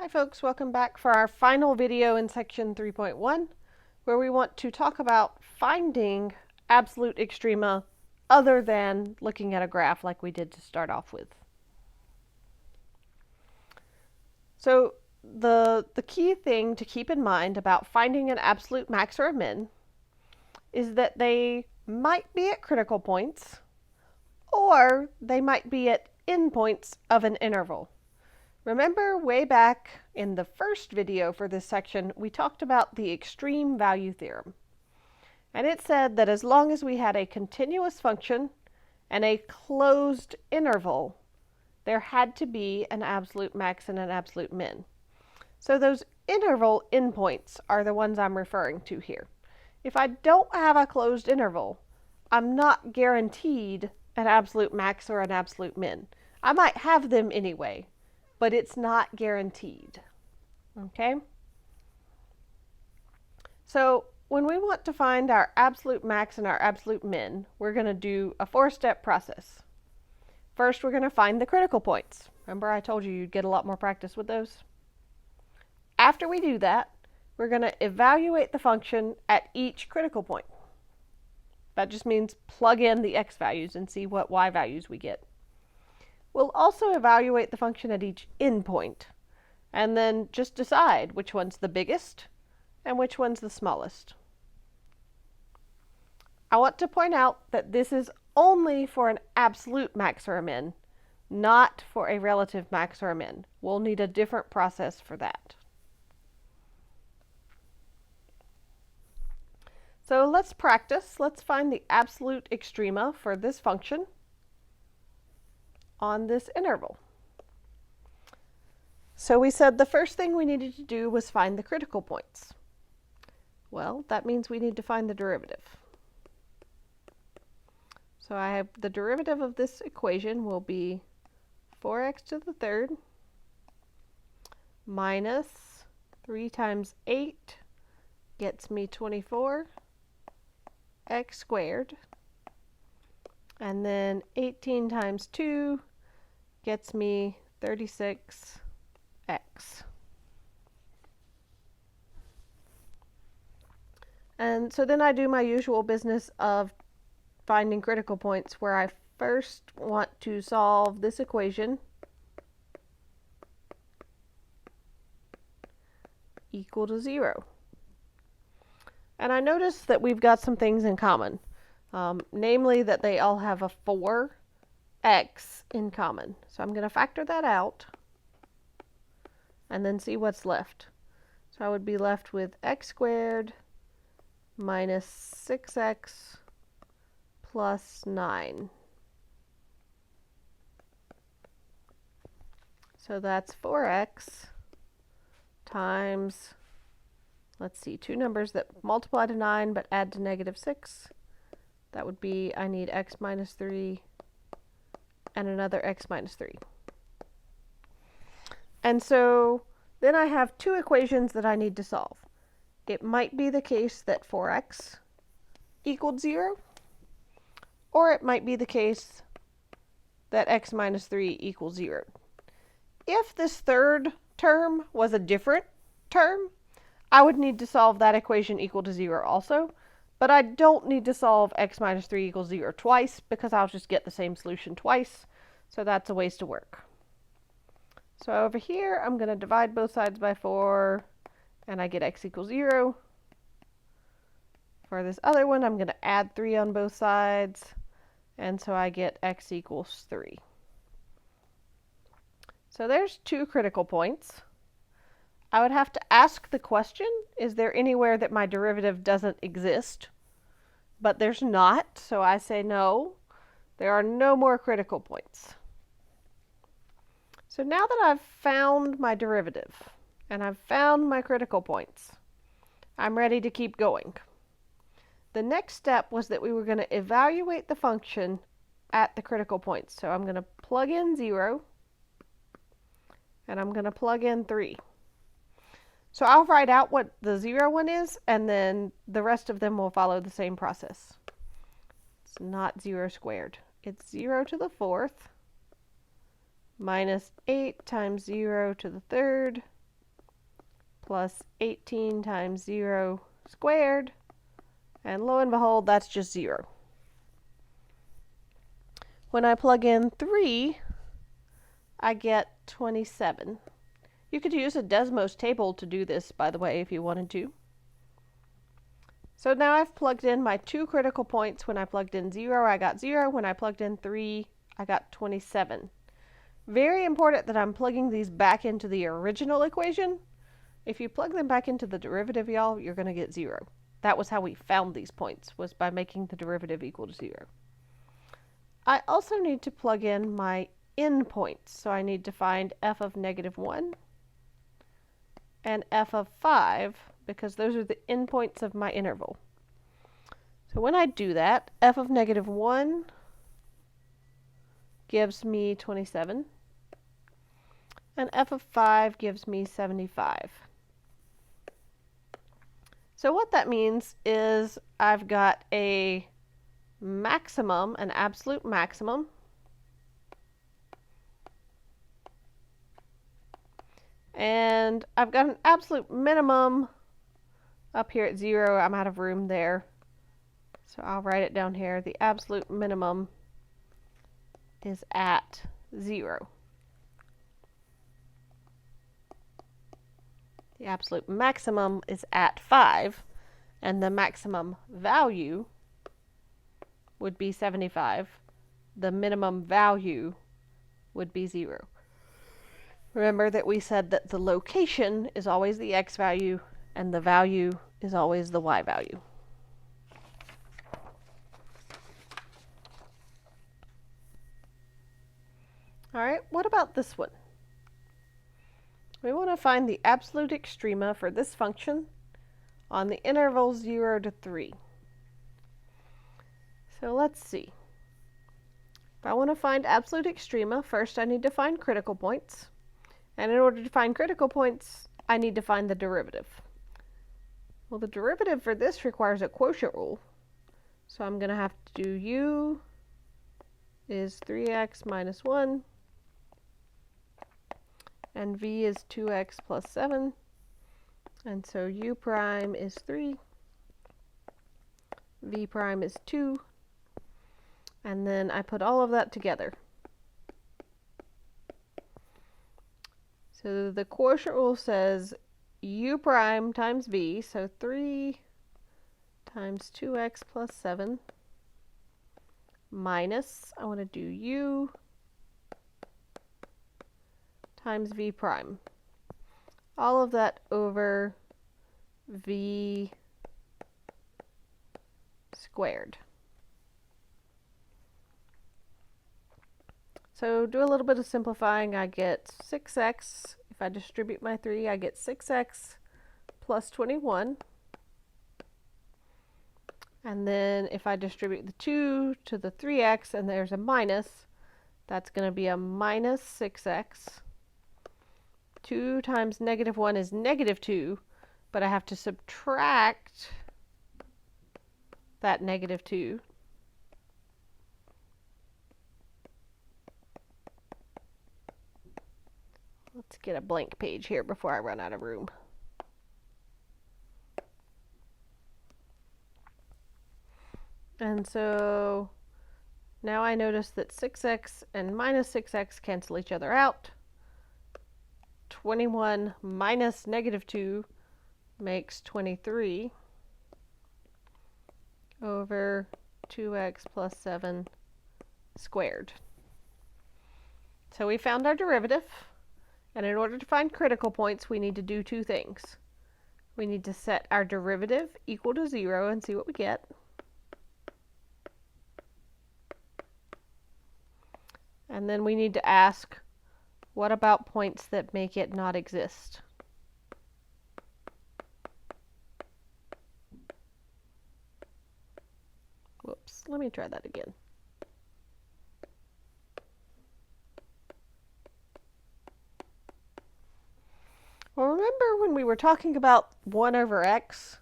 Hi folks, welcome back for our final video in section 3.1, where we want to talk about finding absolute extrema other than looking at a graph like we did to start off with. So the key thing to keep in mind about finding an absolute max or a min is that they might be at critical points, or they might be at endpoints of an interval. Remember way back in the first video for this section, we talked about the extreme value theorem. And it said that as long as we had a continuous function and a closed interval, there had to be an absolute max and an absolute min. So those interval endpoints are the ones I'm referring to here. If I don't have a closed interval, I'm not guaranteed an absolute max or an absolute min. I might have them anyway, but it's not guaranteed. Okay? So when we want to find our absolute max and our absolute min, we're going to do a four-step process. First, we're going to find the critical points. Remember I told you you'd get a lot more practice with those? After we do that, we're going to evaluate the function at each critical point. That just means plug in the x values and see what y values we get. We'll also evaluate the function at each endpoint, and then just decide which one's the biggest and which one's the smallest. I want to point out that this is only for an absolute max or a min, not for a relative max or a min. We'll need a different process for that. So let's practice. Let's find the absolute extrema for this function on this interval. So we said the first thing we needed to do was find the critical points. Well, that means we need to find the derivative. So I have the derivative of this equation will be 4x to the third minus 3 times 8 gets me 24 x squared, and then 18 times 2 gets me 36x. And so then I do my usual business of finding critical points, where I first want to solve this equation equal to 0. And I notice that we've got some things in common, namely that they all have a 4x in common. So I'm going to factor that out and then see what's left. So I would be left with x squared minus 6x plus 9. So that's 4x times, let's see, two numbers that multiply to 9 but add to negative 6. That would be, I need x minus 3 and another x minus 3. And so then I have two equations that I need to solve. It might be the case that 4x equaled 0, or it might be the case that x minus 3 equals 0. If this third term was a different term, I would need to solve that equation equal to 0 also, but I don't need to solve x minus 3 equals 0 twice, because I'll just get the same solution twice, so that's a waste of work. So over here, I'm going to divide both sides by 4, and I get x equals 0. For this other one, I'm going to add 3 on both sides, and so I get x equals 3. So there's two critical points. I would have to ask the question, is there anywhere that my derivative doesn't exist? But there's not, so I say no. There are no more critical points. So now that I've found my derivative and I've found my critical points, I'm ready to keep going. The next step was that we were going to evaluate the function at the critical points. So I'm going to plug in 0, and I'm going to plug in 3. So I'll write out what the 0 one is, and then the rest of them will follow the same process. It's not 0 squared. It's 0 to the 4th minus 8 times 0 to the 3rd plus 18 times 0 squared, and lo and behold, that's just 0. When I plug in 3, I get 27. You could use a Desmos table to do this, by the way, if you wanted to. So now I've plugged in my two critical points. When I plugged in 0, I got 0. When I plugged in 3, I got 27. Very important that I'm plugging these back into the original equation. If you plug them back into the derivative, y'all, you're going to get 0. That was how we found these points, was by making the derivative equal to 0. I also need to plug in my endpoints. So I need to find f of -1 and f of 5, because those are the endpoints of my interval. So when I do that, f of -1 gives me 27, and f of 5 gives me 75. So what that means is I've got a maximum, an absolute maximum, and I've got an absolute minimum up here at 0. I'm out of room there, so I'll write it down here. The absolute minimum is at 0. The absolute maximum is at 5, and the maximum value would be 75. The minimum value would be 0. Remember that we said that the location is always the x value, and the value is always the y value. All right, what about this one? We want to find the absolute extrema for this function on the interval 0 to 3. So let's see. If I want to find absolute extrema, first I need to find critical points. And in order to find critical points, I need to find the derivative. Well, the derivative for this requires a quotient rule. So I'm going to have to do u is 3x minus 1. And v is 2x plus 7, and so u prime is 3, v prime is 2, and then I put all of that together. So the quotient rule says u prime times v, so 3 times 2x plus 7, minus, I want to do u times v prime. All of that over v squared. So do a little bit of simplifying. I get 6x. If I distribute my 3, I get 6x plus 21. And then if I distribute the 2 to the 3x and there's a minus, that's going to be a minus 6x. 2 times -1 is -2, but I have to subtract that -2. Let's get a blank page here before I run out of room. And so now I notice that 6x and minus 6x cancel each other out. 21 minus -2 makes 23 over 2x plus 7 squared. So we found our derivative, and in order to find critical points, we need to do two things. We need to set our derivative equal to 0 and see what we get. And then we need to ask, what about points that make it not exist? Whoops, let me try that again. Well, remember when we were talking about 1 over x?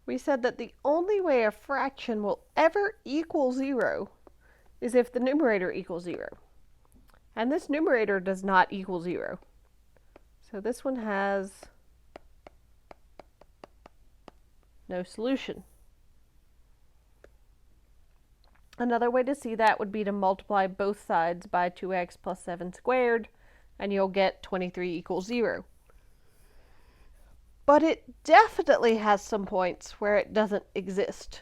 We said that the only way a fraction will ever equal 0 is if the numerator equals 0. And this numerator does not equal 0. So this one has no solution. Another way to see that would be to multiply both sides by 2x plus 7 squared, and you'll get 23 equals 0. But it definitely has some points where it doesn't exist.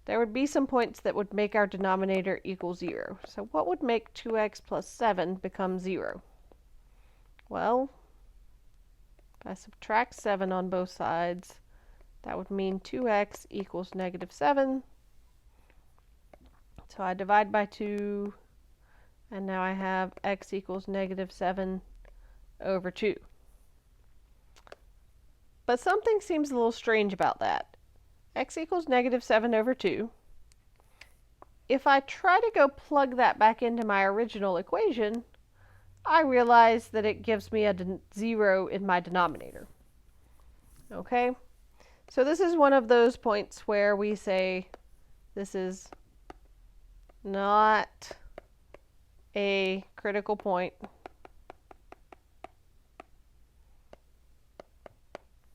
There would be some points that would make our denominator equal 0. So what would make 2x plus 7 become 0? Well, if I subtract 7 on both sides, that would mean 2x equals negative 7. So I divide by 2, and now I have x equals negative 7 over 2. But something seems a little strange about that. X equals negative 7 over 2. If I try to go plug that back into my original equation, I realize that it gives me a 0 in my denominator. Okay? So this is one of those points where we say this is not a critical point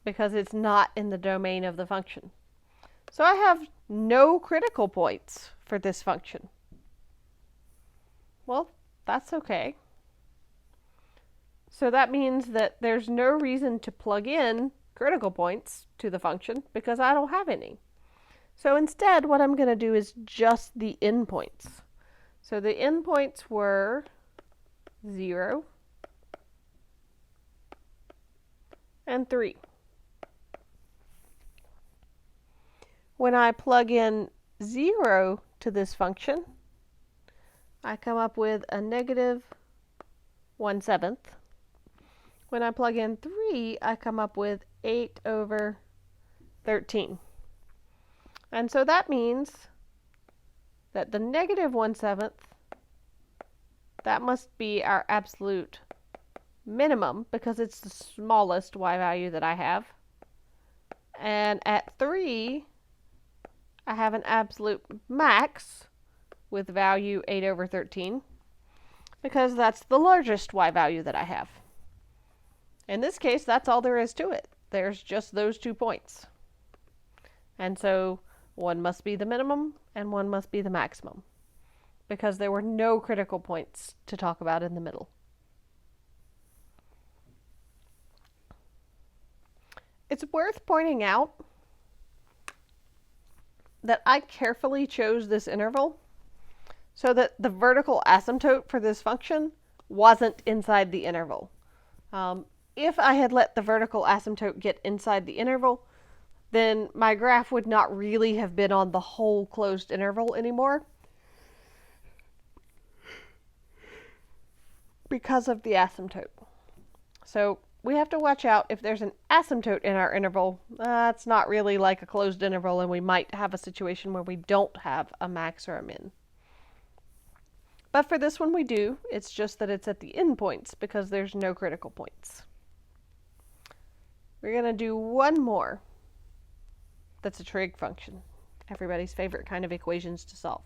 because it's not in the domain of the function. So I have no critical points for this function. Well, that's okay. So that means that there's no reason to plug in critical points to the function because I don't have any. So instead, what I'm going to do is just the endpoints. So the endpoints were 0 and 3. When I plug in 0 to this function, I come up with a negative 1/7. When I plug in 3, I come up with 8 over 13. And so that means that the negative 1/7, that must be our absolute minimum because it's the smallest y value that I have. And at 3, I have an absolute max with value 8 over 13 because that's the largest y value that I have. In this case, that's all there is to it. There's just those 2 points. And so one must be the minimum and one must be the maximum because there were no critical points to talk about in the middle. It's worth pointing out that I carefully chose this interval so that the vertical asymptote for this function wasn't inside the interval. If I had let the vertical asymptote get inside the interval, then my graph would not really have been on the whole closed interval anymore because of the asymptote. So we have to watch out if there's an asymptote in our interval. It's not really like a closed interval, and we might have a situation where we don't have a max or a min. But for this one we do. It's just that it's at the endpoints because there's no critical points. We're going to do one more. That's a trig function. Everybody's favorite kind of equations to solve.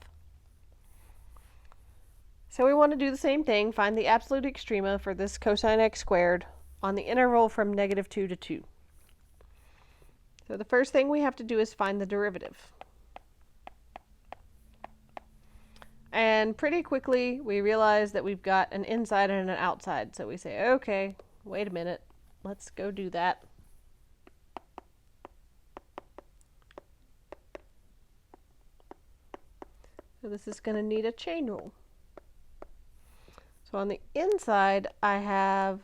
So we want to do the same thing. Find the absolute extrema for this cosine x squared on the interval from -2 to 2. So the first thing we have to do is find the derivative. And pretty quickly we realize that we've got an inside and an outside. So we say, okay, wait a minute, let's go do that. So this is going to need a chain rule. So on the inside I have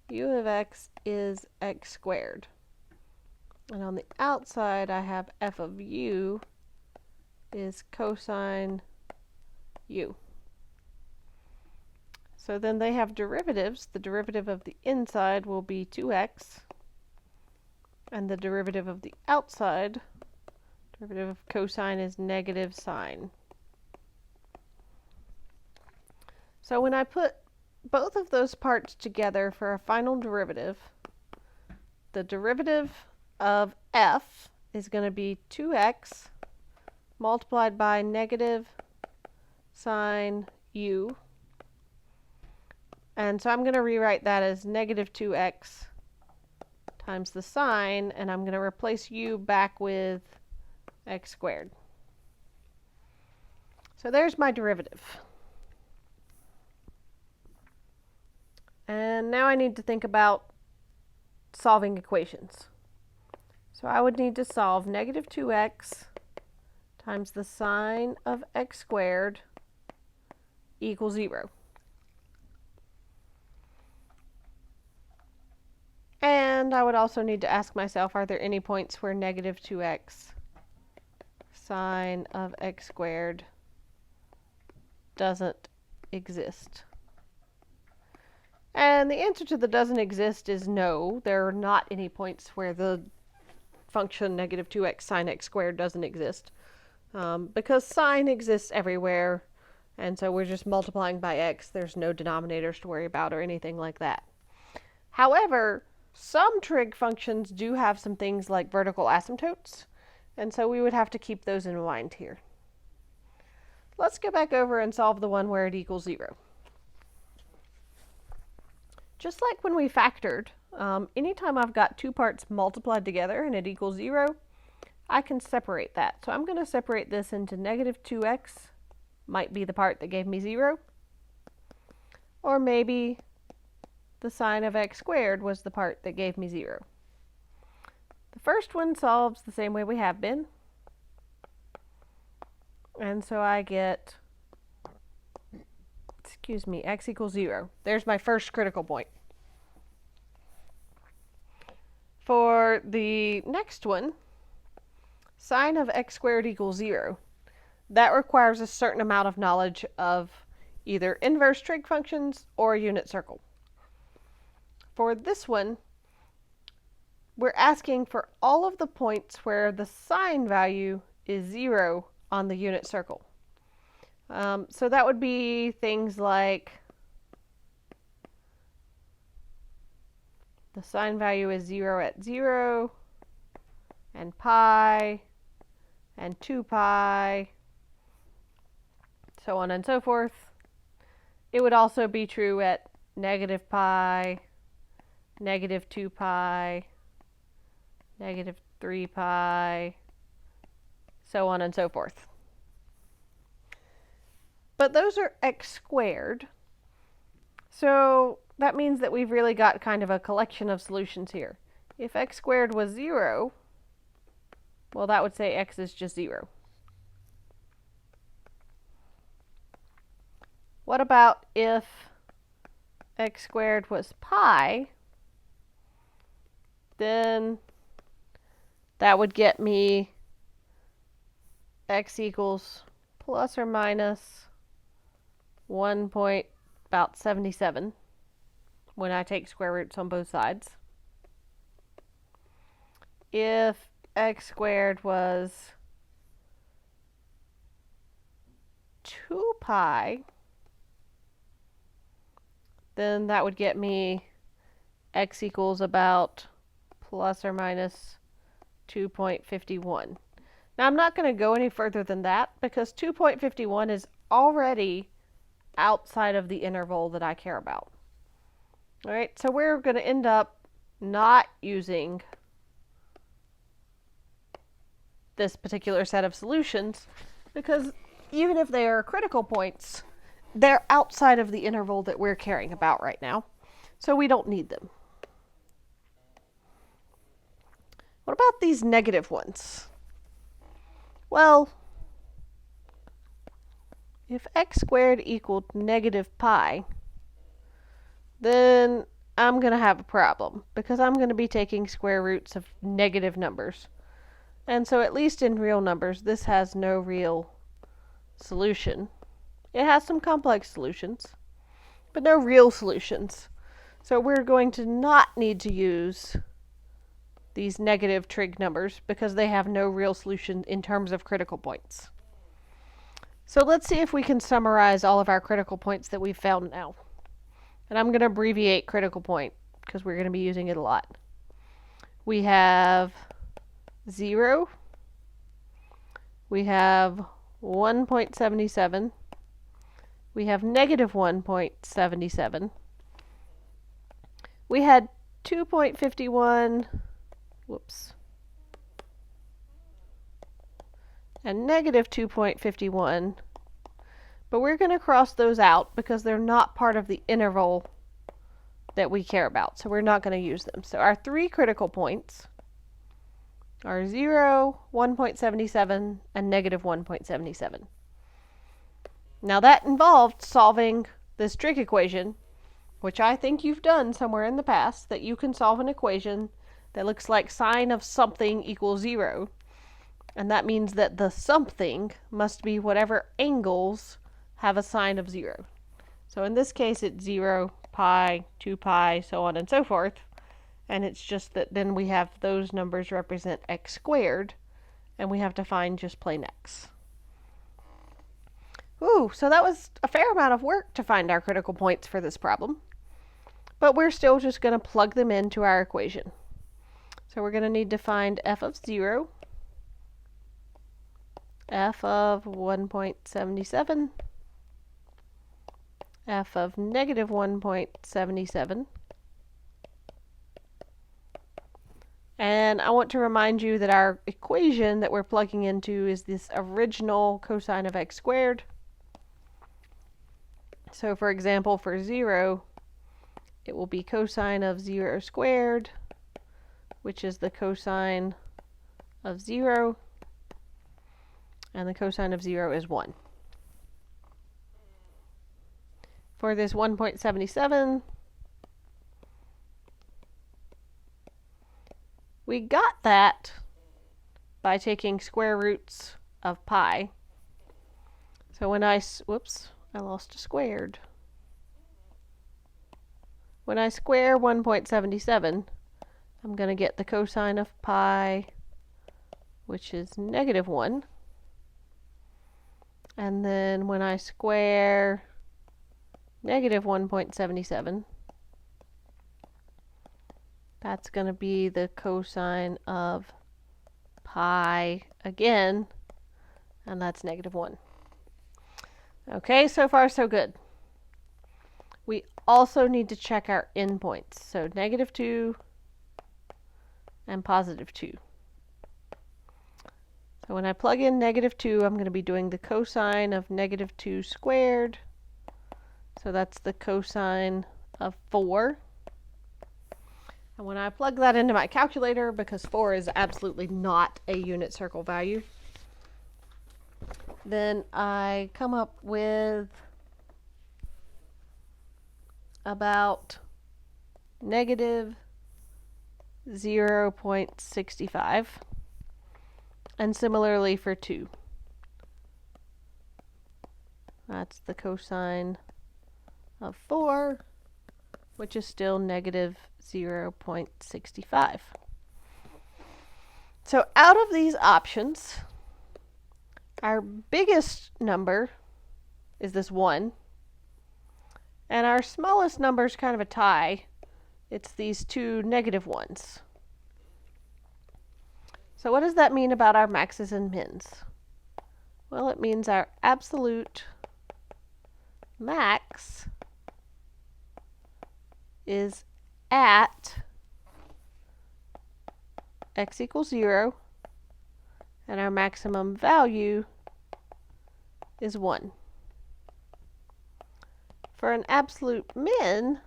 u of x is x squared. And on the outside I have f of u is cosine u. So then they have derivatives. The derivative of the inside will be 2x, and the derivative of the outside, derivative of cosine, is negative sine. So when I put both of those parts together for a final derivative, the derivative of f is going to be 2x multiplied by negative sine u. And so I'm going to rewrite that as negative 2x times the sine, and I'm going to replace u back with x squared. So there's my derivative. And now I need to think about solving equations. So I would need to solve negative 2x times the sine of x squared equals 0. And I would also need to ask myself, are there any points where negative 2x sine of x squared doesn't exist? And the answer to the doesn't exist is no. There are not any points where the function negative 2x sine x squared doesn't exist. Because sine exists everywhere, and so we're just multiplying by x. There's no denominators to worry about or anything like that. However, some trig functions do have some things like vertical asymptotes, and so we would have to keep those in mind here. Let's go back over and solve the one where it equals 0. Just like when we factored, anytime I've got two parts multiplied together and it equals 0, I can separate that. So I'm going to separate this into negative 2x, might be the part that gave me 0, or maybe the sine of x squared was the part that gave me 0. The first one solves the same way we have been, and so I get, x equals 0. There's my first critical point. For the next one, sine of x squared equals 0. That requires a certain amount of knowledge of either inverse trig functions or a unit circle. For this one, we're asking for all of the points where the sine value is 0 on the unit circle. So that would be things like the sine value is 0 at 0, and pi, and 2 pi, so on and so forth. It would also be true at negative pi, negative 2 pi, negative 3 pi, so on and so forth. But those are x squared, so that means that we've really got kind of a collection of solutions here. If x squared was 0, well, that would say x is just 0. What about if x squared was pi? Then that would get me x equals plus or minus 1.77 when I take square roots on both sides. If x squared was 2 pi, then that would get me x equals about plus or minus 2.51. Now I'm not going to go any further than that because 2.51 is already outside of the interval that I care about. All right, so we're going to end up not using this particular set of solutions because even if they are critical points, they're outside of the interval that we're caring about right now, so we don't need them. What about these negative ones? Well, if x squared equaled negative pi, then I'm going to have a problem because I'm going to be taking square roots of negative numbers. And so at least in real numbers, this has no real solution. It has some complex solutions, but no real solutions. So we're going to not need to use these negative trig numbers because they have no real solution in terms of critical points. So let's see if we can summarize all of our critical points that we've found now. And I'm going to abbreviate critical point because we're going to be using it a lot. We have 0. We have 1.77. We have negative 1.77. We had 2.51, whoops, and negative 2.51, but we're going to cross those out because they're not part of the interval that we care about, so we're not going to use them. So our three critical points are 0, 1.77, and negative 1.77. Now that involved solving this trig equation, which I think you've done somewhere in the past, that you can solve an equation that looks like sine of something equals 0. And that means that the something must be whatever angles have a sine of 0. So in this case it's 0, pi, 2 pi, so on and so forth. And it's just that then we have those numbers represent x squared, and we have to find just plain x. Ooh, so that was a fair amount of work to find our critical points for this problem. But we're still just going to plug them into our equation. So we're going to need to find f of 0, f of 1.77, f of negative 1.77, and I want to remind you that our equation that we're plugging into is this original cosine of x squared. So for example, for 0, it will be cosine of 0 squared, which is the cosine of 0, and the cosine of 0 is 1. For this 1.77, we got that by taking square roots of pi. So when I lost a squared. When I square 1.77, I'm going to get the cosine of pi, which is negative 1. And then when I square negative 1.77, that's going to be the cosine of pi again, and that's negative 1. Okay, so far so good. We also need to check our endpoints, so negative 2 and positive 2. So when I plug in negative 2, I'm going to be doing the cosine of negative 2 squared. So that's the cosine of 4. And when I plug that into my calculator, because 4 is absolutely not a unit circle value, then I come up with about negative 0.65. And similarly for 2. That's the cosine of 4, which is still negative 0.65. So out of these options, our biggest number is this 1, and our smallest number is kind of a tie. It's these two negative ones. So what does that mean about our maxes and mins? Well, it means our absolute max is at x equals 0, and our maximum value is 1. For an absolute min,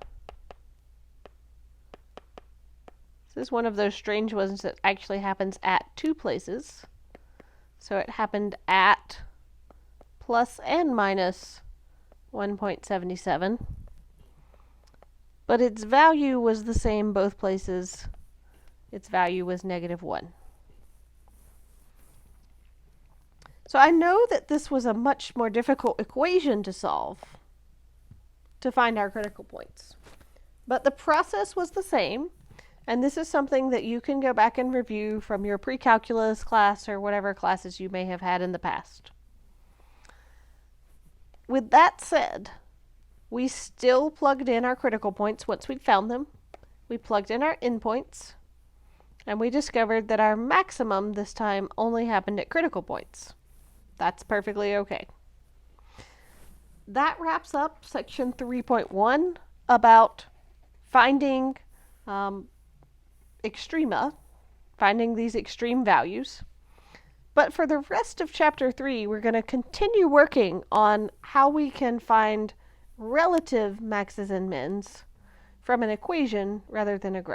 this is one of those strange ones that actually happens at 2 places. So it happened at plus and minus 1.77. But its value was the same both places. Its value was negative 1. So I know that this was a much more difficult equation to solve to find our critical points. But the process was the same, and this is something that you can go back and review from your pre-calculus class or whatever classes you may have had in the past. With that said, we still plugged in our critical points once we'd found them. We plugged in our endpoints, and we discovered that our maximum this time only happened at critical points. That's perfectly okay. That wraps up section 3.1 about finding extrema, finding these extreme values. But for the rest of chapter 3, we're going to continue working on how we can find relative maxes and mins from an equation rather than a graph.